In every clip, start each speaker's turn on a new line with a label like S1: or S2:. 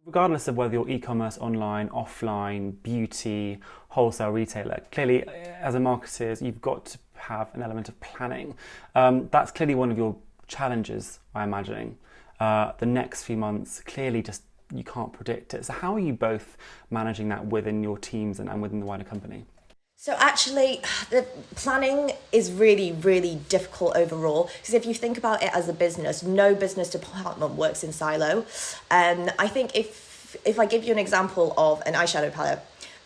S1: Regardless of whether you're e-commerce, online, offline, beauty, wholesale retailer, clearly as a marketer, you've got to have an element of planning. That's clearly one of your challenges, I'm imagining. The next few months, clearly just you can't predict it. So how are you both managing that within your teams and within the wider company?
S2: So actually, the planning is really, really difficult overall, because if you think about it as a business, no business department works in silo. And I think if I give you an example of an eyeshadow palette,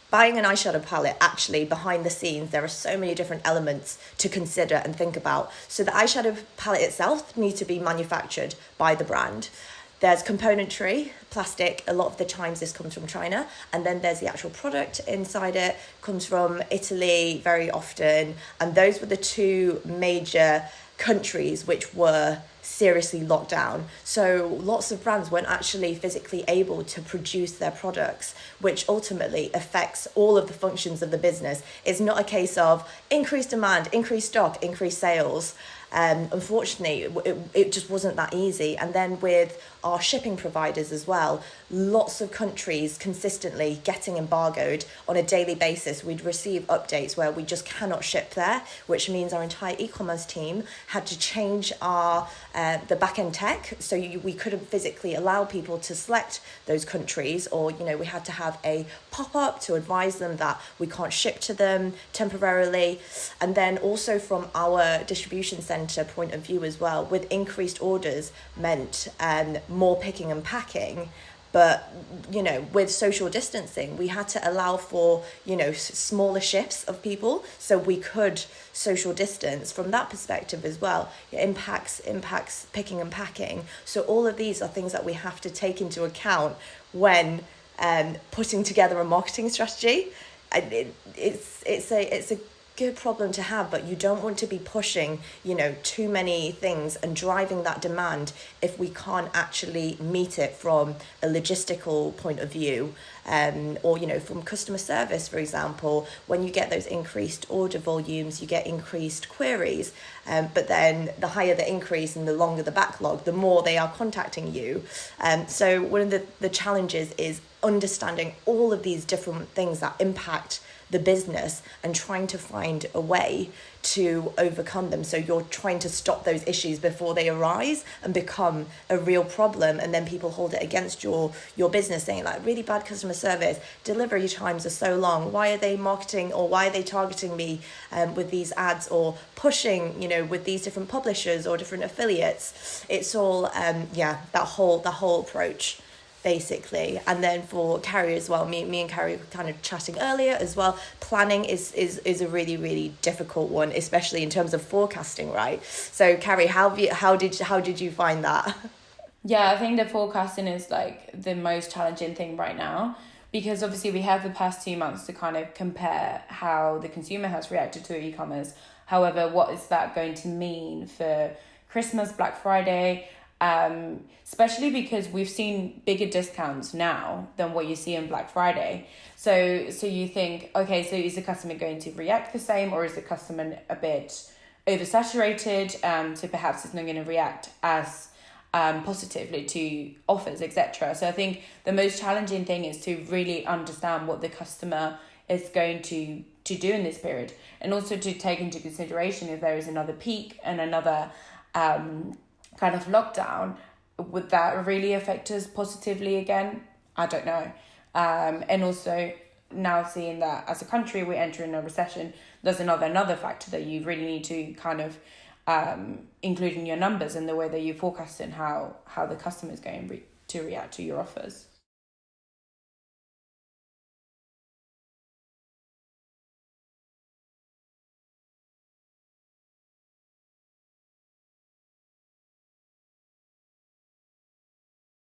S2: buying an eyeshadow palette, actually behind the scenes, there are so many different elements to consider and think about. So the eyeshadow palette itself needs to be manufactured by the brand. There's componentry, plastic, a lot of the times this comes from China, and then there's the actual product inside it, comes from Italy very often, and those were the two major countries which were seriously locked down. So lots of brands weren't actually physically able to produce their products, which ultimately affects all of the functions of the business. It's not a case of increased demand, increased stock, increased sales. Unfortunately, it just wasn't that easy. And then with our shipping providers as well, lots of countries consistently getting embargoed on a daily basis. We'd receive updates where we just cannot ship there, which means our entire e-commerce team had to change our the back-end tech. So we couldn't physically allow people to select those countries, or we had to have a pop-up to advise them that we can't ship to them temporarily. And then also from our distribution center point of view as well, with increased orders meant more picking and packing. But, with social distancing, we had to allow for, smaller shifts of people so we could social distance from that perspective as well. It impacts picking and packing. So all of these are things that we have to take into account when putting together a marketing strategy. And it's a good problem to have, but you don't want to be pushing too many things and driving that demand if we can't actually meet it from a logistical point of view, or from customer service, for example. When you get those increased order volumes, you get increased queries, but then the higher the increase and the longer the backlog, the more they are contacting you. So one of the challenges is understanding all of these different things that impact the business and trying to find a way to overcome them. So you're trying to stop those issues before they arise and become a real problem, and then people hold it against your business, saying like, really bad customer service, delivery times are so long, why are they marketing, or why are they targeting me with these ads, or pushing with these different publishers or different affiliates. It's all that whole approach, basically. And then for Carrie as well, me and Carrie were kind of chatting earlier as well, planning is a really, really difficult one, especially in terms of forecasting, right? So Carrie, how did you find that?
S3: Yeah, I think the forecasting is like the most challenging thing right now, because obviously we have the past 2 months to kind of compare how the consumer has reacted to e-commerce. However, what is that going to mean for Christmas, Black Friday? Especially because we've seen bigger discounts now than what you see on Black Friday. So you think, okay, so is the customer going to react the same, or is the customer a bit oversaturated? So perhaps it's not going to react as positively to offers, etc. So I think the most challenging thing is to really understand what the customer is going to do in this period, and also to take into consideration if there is another peak and another kind of lockdown, would that really affect us positively again? I don't know. And also now seeing that as a country we're entering a recession, there's another factor that you really need to kind of include in your numbers and the way that you forecast and how the customer is going to react to your offers.